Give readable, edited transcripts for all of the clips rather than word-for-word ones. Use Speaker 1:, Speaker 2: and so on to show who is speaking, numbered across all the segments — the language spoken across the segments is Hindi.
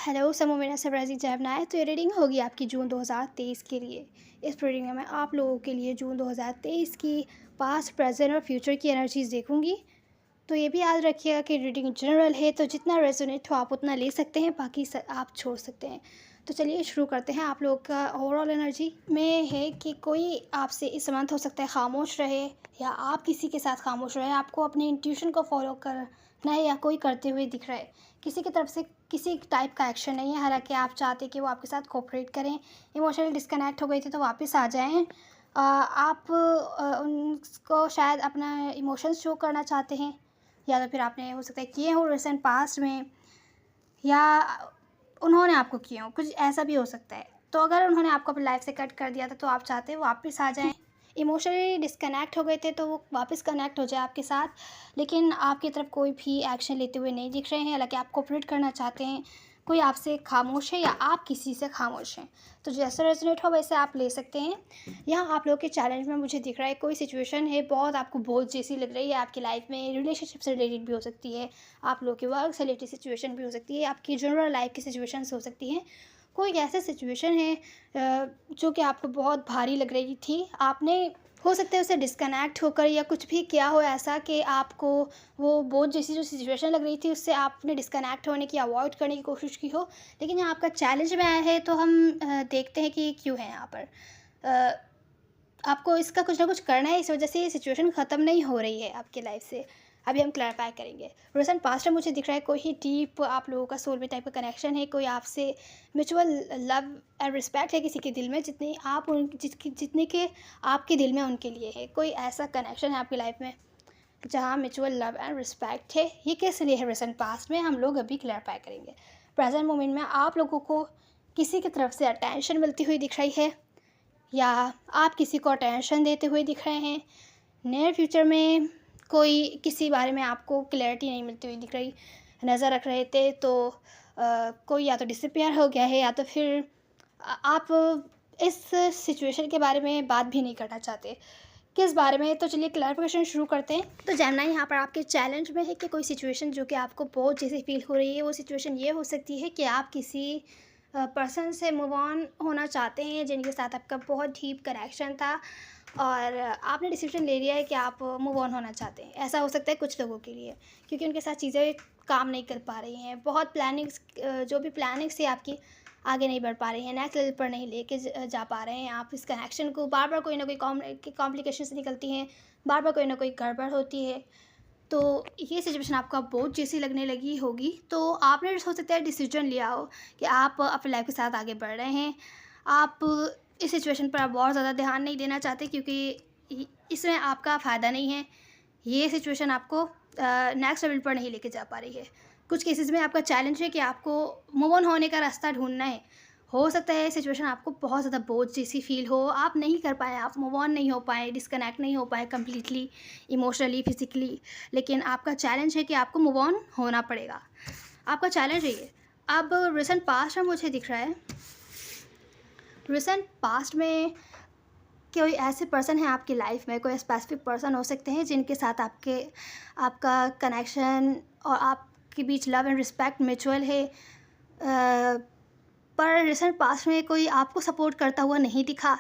Speaker 1: हेलो समूह मेरा सरप्राइजिंग जैबना है। तो ये रीडिंग होगी आपकी जून 2023 के लिए। इस रीडिंग में मैं आप लोगों के लिए जून 2023 की पास्ट, प्रेजेंट और फ्यूचर की एनर्जीज देखूंगी। तो ये भी याद रखिएगा कि रीडिंग जनरल है, तो जितना रेजोनेट हो आप उतना ले सकते हैं, बाकी आप छोड़ सकते हैं। तो चलिए शुरू करते हैं। आप लोगों का ओवरऑल एनर्जी में है कि कोई आपसे इस मंथ हो सकता है खामोश रहे, या आप किसी के साथ खामोश रहे। आपको अपने इंट्यूशन को फॉलो करना है या कोई करते हुए दिख रहा है। किसी की तरफ से किसी टाइप का एक्शन नहीं है, हालांकि आप चाहते कि वो आपके साथ कोऑपरेट करें। इमोशनली डिस्कनेक्ट हो गए थे तो वापस आ जाएं। आप उनको शायद अपना इमोशंस शो करना चाहते हैं, या तो फिर आपने हो सकता है किए हो रिसेंट पास्ट में, या उन्होंने आपको किए हो, कुछ ऐसा भी हो सकता है। तो अगर उन्होंने आपको अपनी लाइफ से कट कर दिया था तो आप चाहते हैं वापस आ जाएं। इमोशनली डिस्कनेक्ट हो गए थे तो वो वापस कनेक्ट हो जाए आपके साथ, लेकिन आपकी तरफ कोई भी एक्शन लेते हुए नहीं दिख रहे हैं। हालांकि आप कोऑपरेट करना चाहते हैं, कोई आपसे खामोश है या आप किसी से खामोश हैं। तो जैसे रेजोनेट हो वैसे आप ले सकते हैं। यहाँ आप लोग के चैलेंज में मुझे दिख रहा है कोई सिचुएशन है बहुत आपको बोझ जैसी लग रही है आपकी लाइफ में। रिलेशनशिप से रिलेटेड भी हो सकती है, आप लोग के वर्क से रिलेटेड सिचुएशन भी हो सकती है, आपकी जनरल लाइफ की सिचुएशंस हो सकती हैं। कोई ऐसा सिचुएशन है जो कि आपको बहुत भारी लग रही थी, आपने हो सकता है उससे डिस्कनेक्ट होकर या कुछ भी किया हो ऐसा कि आपको वो बोझ जैसी जो सिचुएशन लग रही थी उससे आपने डिस्कनेक्ट होने की, अवॉइड करने की कोशिश की हो। लेकिन यहाँ आपका चैलेंज में आया है तो हम देखते हैं कि क्यों है यहाँ पर। आपको इसका कुछ ना कुछ करना है, इस वजह से ये सिचुएशन ख़त्म नहीं हो रही है आपकी लाइफ से। अभी हम क्लैरिफाई करेंगे। रिसेंट पास्ट में मुझे दिख रहा है कोई ही डीप आप लोगों का सोलमेट टाइप का कनेक्शन है, कोई आपसे म्यूचुअल लव एंड रिस्पेक्ट है किसी के दिल में, जितने के आपके दिल में उनके लिए है। कोई ऐसा कनेक्शन है आपकी लाइफ में जहाँ म्यूचुअल लव एंड रिस्पेक्ट है। ये किस लिए है रिसेंट पास्ट में, हम लोग अभी क्लैरिफाई करेंगे। प्रेजेंट मोमेंट में आप लोगों को किसी की तरफ से अटेंशन मिलती हुई दिख रही है, या आप किसी को अटेंशन देते हुए दिख रहे हैं। नियर फ्यूचर में कोई किसी बारे में आपको क्लैरिटी नहीं मिलती हुई दिख रही, नज़र रख रहे थे तो कोई या तो डिसअपीयर हो गया है, या तो फिर आप इस सिचुएशन के बारे में बात भी नहीं करना चाहते। किस बारे में, तो चलिए क्लैरिफिकेशन शुरू करते हैं। तो जैमिनी यहाँ पर आपके चैलेंज में है कि कोई सिचुएशन जो कि आपको बहुत जैसे फील हो रही है, वो सिचुएशन ये हो सकती है कि आप किसी पर्सन से मूव ऑन होना चाहते हैं जिनके साथ आपका बहुत डीप कनेक्शन था, और आपने डिसीजन ले लिया है कि आप मूव ऑन होना चाहते हैं। ऐसा हो सकता है कुछ लोगों के लिए, क्योंकि उनके साथ चीज़ें काम नहीं कर पा रही हैं। बहुत प्लानिंग्स, जो भी प्लानिंग्स थी आपकी, आगे नहीं बढ़ पा रही हैं, नेक्स्ट लेवल पर नहीं लेके जा पा रहे हैं आप इस कनेक्शन को। बार बार कोई ना कोई कॉम्प्लिकेशंस निकलती हैं, बार बार कोई ना कोई गड़बड़ होती है। तो ये सिचुएशन आपको बोझ जैसी लगने लगी होगी, तो आपने हो सकता है डिसीजन लिया हो कि आप अपनी लाइफ के साथ आगे बढ़ रहे हैं। आप इस सिचुएशन पर आप बहुत ज़्यादा ध्यान नहीं देना चाहते, क्योंकि इसमें आपका फ़ायदा नहीं है। ये सिचुएशन आपको नेक्स्ट लेवल पर नहीं लेके जा पा रही है। कुछ केसेस में आपका चैलेंज है कि आपको मूव ऑन होने का रास्ता ढूंढना है। हो सकता है सिचुएशन आपको बहुत ज़्यादा बोझ जैसी फील हो, आप नहीं कर पाए, आप मूव ऑन नहीं हो पाए, डिस्कनेक्ट नहीं हो पाए कम्प्लीटली, इमोशनली, फिजिकली। लेकिन आपका चैलेंज है कि आपको मूव ऑन होना पड़ेगा। आपका चैलेंज है ये। अब रिसेंट पास्ट में मुझे दिख रहा है, रिसेंट पास्ट में कोई ऐसे पर्सन है आपकी लाइफ में, कोई स्पेसिफिक पर्सन हो सकते हैं जिनके साथ आपका कनेक्शन और आपके बीच लव एंड रिस्पेक्ट म्यूचुअल है। पर रिसेंट पास्ट में कोई आपको सपोर्ट करता हुआ नहीं दिखा।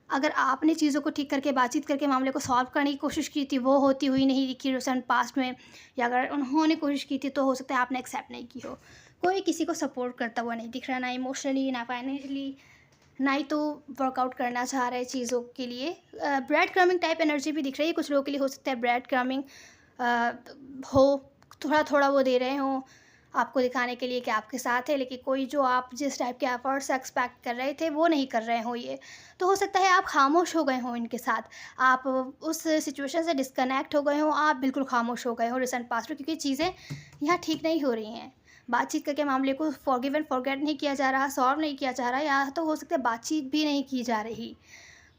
Speaker 1: अगर आपने चीज़ों को ठीक करके, बातचीत करके मामले को सॉल्व करने की कोशिश की थी, वो होती हुई नहीं दिखी रिसेंट पास्ट में, या अगर उन्होंने कोशिश की थी तो हो सकता है आपने एक्सेप्ट नहीं की हो। कोई किसी को सपोर्ट करता हुआ नहीं दिख रहा, ना इमोशनली, ना फाइनेंशियली, ना ही तो वर्कआउट करना चाह रहे चीज़ों के लिए। ब्रेड क्रमिंग टाइप एनर्जी भी दिख रही है कुछ लोगों के लिए। हो सकता है ब्रेड क्रमिंग हो, थोड़ा थोड़ा वो दे रहे हों आपको दिखाने के लिए कि आपके साथ है, लेकिन कोई जो आप जिस टाइप के एफर्ट्स एक्सपेक्ट कर रहे थे वो नहीं कर रहे हो। ये तो हो सकता है आप खामोश हो गए हों इनके साथ, आप उस सिचुएशन से डिस्कनेक्ट हो गए हों, आप बिल्कुल खामोश हो गए हो रिसेंट पास्ट में, क्योंकि चीज़ें यहाँ ठीक नहीं हो रही हैं। बातचीत करके मामले को फॉरगिव एंड फॉरगेट नहीं किया जा रहा, सॉल्व नहीं किया जा रहा, या तो हो सकता है बातचीत भी नहीं की जा रही।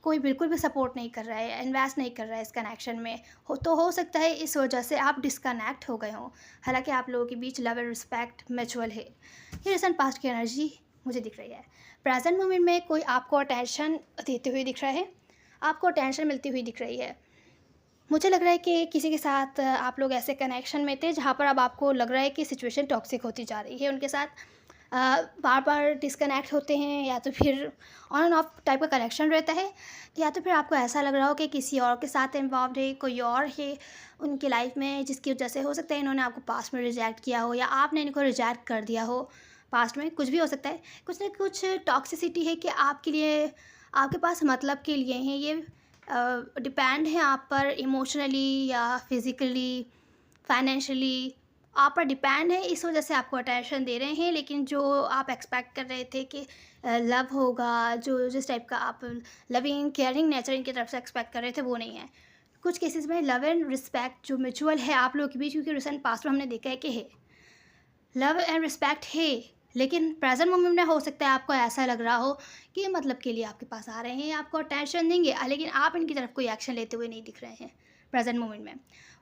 Speaker 1: कोई बिल्कुल भी सपोर्ट नहीं कर रहा है, इन्वेस्ट नहीं कर रहा है इस कनेक्शन में। हो सकता है इस वजह से आप डिस्कनेक्ट हो गए हों, हालांकि आप लोगों के बीच लव एंड रिस्पेक्ट म्यूचुअल है। ये रिसेंट पास्ट की एनर्जी मुझे दिख रही है। प्रेजेंट मोमेंट में कोई आपको अटेंशन देते हुए दिख रहा है, आपको अटेंशन मिलती हुई दिख रही है। मुझे लग रहा है कि किसी के साथ आप लोग ऐसे कनेक्शन में थे जहाँ पर अब आपको लग रहा है कि सिचुएशन टॉक्सिक होती जा रही है उनके साथ। बार बार डिस्कनेक्ट होते हैं, या तो फिर ऑन एंड ऑफ टाइप का कनेक्शन रहता है, या तो फिर आपको ऐसा लग रहा हो कि किसी और के साथ इन्वॉल्व है, कोई और है उनकी लाइफ में, जिसकी वजह से हो सकता है इन्होंने आपको पास्ट में रिजेक्ट किया हो, या आपने इनको रिजेक्ट कर दिया हो। पास्ट में कुछ भी हो सकता है, कुछ ना कुछ टॉक्सिसिटी है कि आपके लिए, आपके पास मतलब के लिए हैं ये, डिपेंड है आप पर इमोशनली या फिज़िकली, फाइनेंशियली आप पर डिपेंड है, इस वजह से आपको अटेंशन दे रहे हैं। लेकिन जो आप एक्सपेक्ट कर रहे थे कि लव होगा, जो जिस टाइप का आप लविंग केयरिंग नेचर इनकी तरफ से एक्सपेक्ट कर रहे थे, वो नहीं है। कुछ केसेस में लव एंड रिस्पेक्ट जो म्यूचुअल है आप लोगों के बीच, क्योंकि रिसेंट पास्ट में हमने देखा है कि है लव एंड रिस्पेक्ट है, लेकिन प्रेजेंट मोमेंट में हो सकता है आपको ऐसा लग रहा हो कि ये मतलब के लिए आपके पास आ रहे हैं, आपको अटेंशन देंगे, लेकिन आप इनकी तरफ कोई एक्शन लेते हुए नहीं दिख रहे हैं प्रेजेंट मोमेंट में।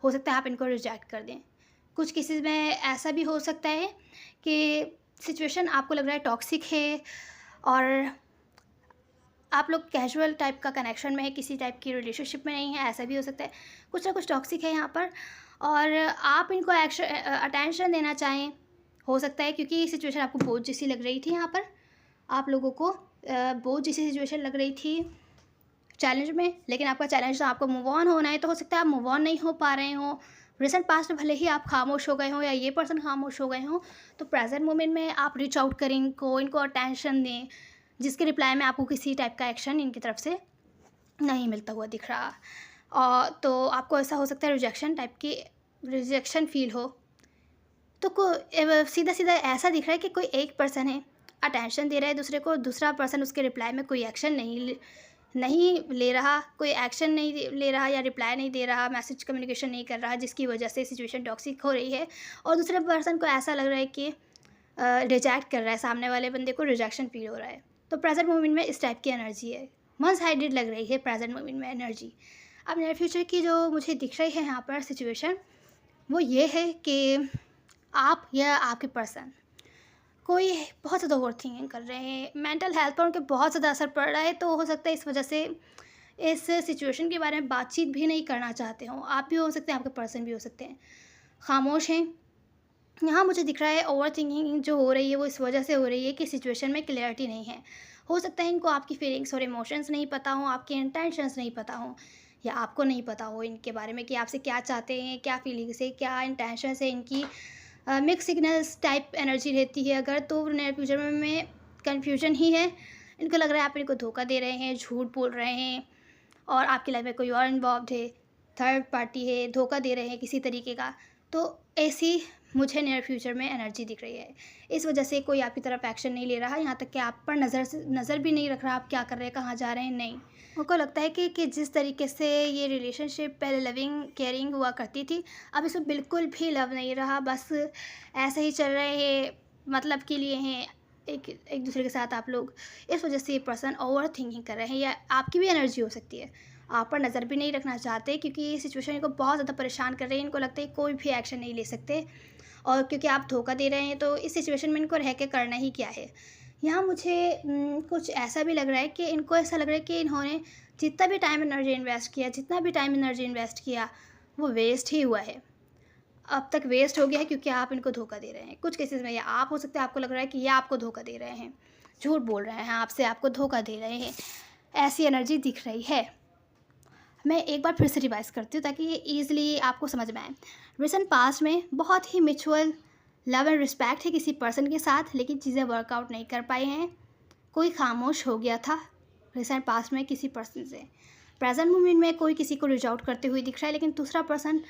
Speaker 1: हो सकता है आप इनको रिजेक्ट कर दें। कुछ केसेस में ऐसा भी हो सकता है कि सिचुएशन आपको लग रहा है टॉक्सिक है, और आप लोग कैजुअल टाइप का कनेक्शन में है, किसी टाइप की रिलेशनशिप में नहीं है, ऐसा भी हो सकता है। कुछ ना कुछ टॉक्सिक है यहाँ पर, और आप इनको अटेंशन देना चाहें, हो सकता है, क्योंकि ये सिचुएशन आपको बोझ जैसी लग रही थी। यहाँ पर आप लोगों को बोझ जैसी सिचुएशन लग रही थी चैलेंज में, लेकिन आपका चैलेंज तो आपको मूव ऑन होना है, तो हो सकता है आप मूव ऑन नहीं हो पा रहे हो। रिसेंट पास्ट में भले ही आप खामोश हो गए हो, या ये पर्सन खामोश हो गए हो, तो प्रेजेंट मोमेंट में आप रीच आउट करें, इनको अटेंशन दें, जिसके रिप्लाई में आपको किसी टाइप का एक्शन इनकी तरफ से नहीं मिलता हुआ दिख रहा। और तो आपको ऐसा हो सकता है रिजेक्शन टाइप की, रिजेक्शन फील हो, तो सीधा सीधा ऐसा दिख रहा है कि कोई एक पर्सन है अटेंशन दे रहा है दूसरे को, दूसरा पर्सन उसके रिप्लाई में कोई एक्शन नहीं ले रहा, कोई एक्शन नहीं ले रहा, या रिप्लाई नहीं दे रहा, मैसेज कम्युनिकेशन नहीं कर रहा, जिसकी वजह से सिचुएशन टॉक्सिक हो रही है। और दूसरे पर्सन को ऐसा लग रहा है कि रिजेक्ट कर रहा है, सामने वाले बंदे को रिजेक्शन फील हो रहा है। तो प्रेजेंट मोमेंट में इस टाइप की एनर्जी है, वन साइडेड लग रही है प्रेजेंट मोमेंट में एनर्जी। अब नियर फ्यूचर की जो मुझे दिख रही है यहाँ पर सिचुएशन, वो ये है कि आप या आपके पर्सन कोई बहुत ज़्यादा ओवर थिंकिंग कर रहे हैं, मेंटल हेल्थ पर उनके बहुत ज़्यादा असर पड़ रहा है, तो हो सकता है इस वजह से इस सिचुएशन के बारे में बातचीत भी नहीं करना चाहते हो। आप भी हो सकते हैं, आपके पर्सन भी हो सकते हैं, खामोश हैं। यहाँ मुझे दिख रहा है ओवर थिंकिंग जो हो रही है वो इस वजह से हो रही है कि सिचुएशन में क्लैरिटी नहीं है। हो सकता है इनको आपकी फीलिंग्स और इमोशंस नहीं पता हो, आपके इंटेंशंस नहीं पता हो, या आपको नहीं पता हो इनके बारे में कि आपसे क्या चाहते हैं, क्या फीलिंग्स है, क्या इंटेंशंस है इनकी। मिक्स सिग्नल्स टाइप एनर्जी रहती है अगर, तो नियर फ्यूचर में कन्फ्यूजन ही है। इनको लग रहा है आप इनको धोखा दे रहे हैं, झूठ बोल रहे हैं, और आपकी लाइफ में कोई और इन्वॉल्व है, थर्ड पार्टी है, धोखा दे रहे हैं किसी तरीके का। तो ऐसी मुझे नियर फ्यूचर में एनर्जी दिख रही है। इस वजह से कोई आपकी तरफ एक्शन नहीं ले रहा, यहाँ तक कि आप पर नज़र भी नहीं रख रहा, आप क्या कर रहे हैं, कहाँ जा रहे हैं, नहीं। उनको लगता है कि जिस तरीके से ये रिलेशनशिप पहले लविंग केयरिंग हुआ करती थी, अब इसमें बिल्कुल भी लव नहीं रहा, बस ऐसे ही चल रहे हैं, मतलब के लिए हैं एक दूसरे के साथ आप लोग। इस वजह से ये पर्सन ओवर थिंकिंग कर रहे हैं, या आपकी भी एनर्जी हो सकती है, आप पर नज़र भी नहीं रखना चाहते, क्योंकि ये सिचुएशन इनको बहुत ज़्यादा परेशान कर रही है। इनको लगता है कोई भी एक्शन नहीं ले सकते, और क्योंकि आप धोखा दे रहे हैं, तो इस सिचुएशन में इनको रह के करना ही क्या है। यहाँ मुझे कुछ ऐसा भी लग रहा है कि इनको ऐसा लग रहा है कि इन्होंने जितना भी टाइम एनर्जी इन्वेस्ट किया वो वेस्ट ही हुआ है, अब तक वेस्ट हो गया है, क्योंकि आप इनको धोखा दे रहे हैं। कुछ केसेस में या आप हो सकते हैं, आपको लग रहा है कि ये आपको धोखा दे रहे हैं, झूठ बोल रहे हैं आपसे, आपको धोखा दे रहे हैं, ऐसी एनर्जी दिख रही है। मैं एक बार फिर से रिवाइज़ करती हूँ ताकि ये ईज़िली आपको समझ में आए। रिसेंट पास्ट में बहुत ही म्यूचुअल लव एंड रिस्पेक्ट है किसी पर्सन के साथ, लेकिन चीज़ें वर्कआउट नहीं कर पाई हैं, कोई खामोश हो गया था रिसेंट पास्ट में किसी पर्सन से। प्रेजेंट मोमेंट में कोई किसी को रीच आउट करते हुए दिख रहा है, लेकिन दूसरा पर्सन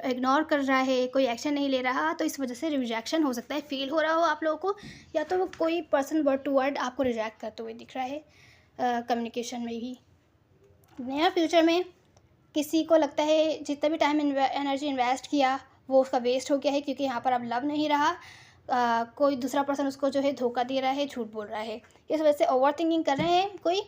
Speaker 1: इग्नोर कर रहा है, कोई एक्शन नहीं ले रहा, तो इस वजह से रिजेक्शन हो सकता है फील हो रहा हो आप लोगों को, या तो कोई पर्सन वर्ड टू वर्ड आपको रिजेक्ट करते हुए दिख रहा है कम्युनिकेशन में ही। नियर फ्यूचर में किसी को लगता है जितना भी टाइम एनर्जी इन्वेस्ट किया वो उसका वेस्ट हो गया है, क्योंकि यहाँ पर अब लव नहीं रहा, कोई दूसरा पर्सन उसको जो है धोखा दे रहा है, झूठ बोल रहा है, इस वजह से ओवर थिंकिंग कर रहे हैं कोई,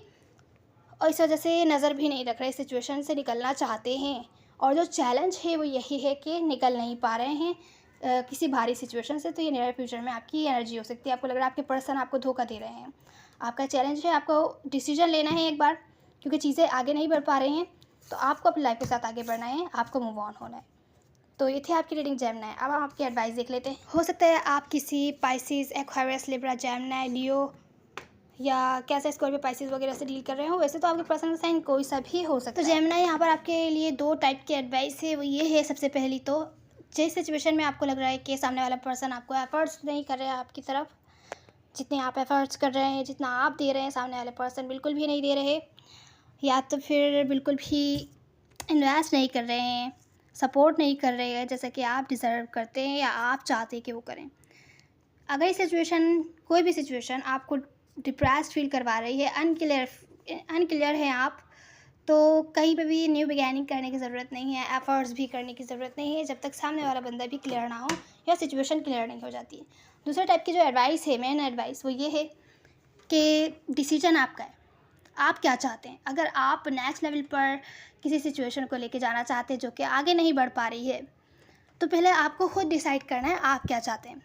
Speaker 1: और इस वजह से नज़र भी नहीं रख रहे, सिचुएशन से निकलना चाहते हैं। और जो चैलेंज है वो यही है कि निकल नहीं पा रहे हैं किसी भारी सिचुएशन से। तो ये नियर फ्यूचर में आपकी एनर्जी हो सकती है, आपको लग रहा है आपके पर्सन आपको धोखा दे रहे हैं। आपका चैलेंज है, आपको डिसीजन लेना है एक बार, क्योंकि चीज़ें आगे नहीं बढ़ पा रही हैं, तो आपको अपनी लाइफ के साथ आगे बढ़ना है, आपको मूव ऑन होना है। तो ये थी आपकी रीडिंग जेमिनी। अब हम आपकी एडवाइस देख लेते हैं। हो सकता है आप किसी पाइसिस, एक्वेरियस, लिब्रा, जेमिनी, लियो या कैसे स्कॉर्पियो, पाइसिस वगैरह से डील कर रहे हो। वैसे तो आपके पर्सनल साइन कोई सा भी हो सकता है। तो जेमिनी यहाँ पर आपके लिए 2 टाइप की एडवाइस है। वो ये है, सबसे पहली तो जिस सिचुएशन में आपको लग रहा है कि सामने वाला पर्सन आपको एफर्ट्स नहीं कर रहा है आपकी तरफ, जितने आप एफर्ट्स कर रहे हैं, जितना आप दे रहे हैं, सामने वाले पर्सन बिल्कुल भी नहीं दे रहे, या तो फिर बिल्कुल भी इन्वेस्ट नहीं कर रहे हैं, सपोर्ट नहीं कर रहे हैं जैसा कि आप डिज़र्व करते हैं या आप चाहते हैं कि वो करें। अगर ये सिचुएशन, कोई भी सिचुएशन आपको डिप्रेस्ड फील करवा रही है, अनक्लियर है आप, तो कहीं पे भी न्यू बिगैनिंग करने की ज़रूरत नहीं है, एफर्ट्स भी करने की ज़रूरत नहीं है जब तक सामने वाला बंदा भी क्लियर ना हो या सिचुएशन क्लियर नहीं हो जाती। दूसरे टाइप की जो एडवाइस है, मेन एडवाइस, वो ये है कि डिसीजन आपका है, आप क्या चाहते हैं। अगर आप नेक्स्ट लेवल पर किसी सिचुएशन को लेके जाना चाहते हैं जो कि आगे नहीं बढ़ पा रही है, तो पहले आपको खुद डिसाइड करना है आप क्या चाहते हैं।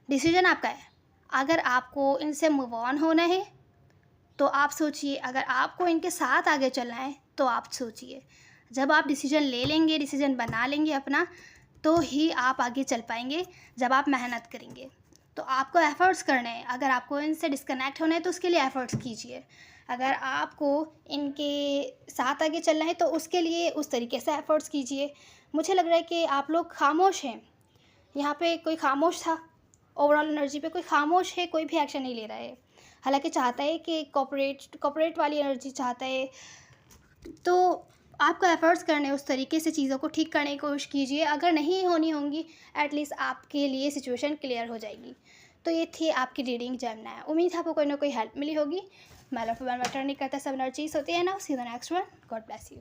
Speaker 1: डिसीजन आपका है। अगर आपको इनसे मूव ऑन होना है तो आप सोचिए, अगर आपको इनके साथ आगे चलना है तो आप सोचिए। जब आप डिसीजन ले लेंगे, डिसीजन बना लेंगे अपना, तो ही आप आगे चल पाएंगे। जब आप मेहनत करेंगे तो आपको एफ़र्ट्स करने हैं। अगर आपको इनसे डिस्कनेक्ट होना है तो उसके लिए एफ़र्ट्स कीजिए। अगर आपको इनके साथ आगे चलना है तो उसके लिए उस तरीके से एफ़र्ट्स कीजिए। मुझे लग रहा है कि आप लोग खामोश हैं। यहाँ पे कोई खामोश था, ओवरऑल एनर्जी पे कोई खामोश है, कोई भी एक्शन नहीं ले रहा है। हालांकि चाहता है कि कॉपरेट वाली एनर्जी चाहता है, तो आपको एफ़र्ट्स करने, उस तरीके से चीज़ों को ठीक करने की कोशिश कीजिए। अगर नहीं होनी होंगी, एटलीस्ट आपके लिए सिचुएशन क्लियर हो जाएगी। तो ये थी आपकी रीडिंग जेमिनी। उम्मीद है आपको कोई ना कोई हेल्प मिली होगी। मैं लव मैटर नहीं करता, सब एनर्जीज होती है ना। See the next one. God bless you.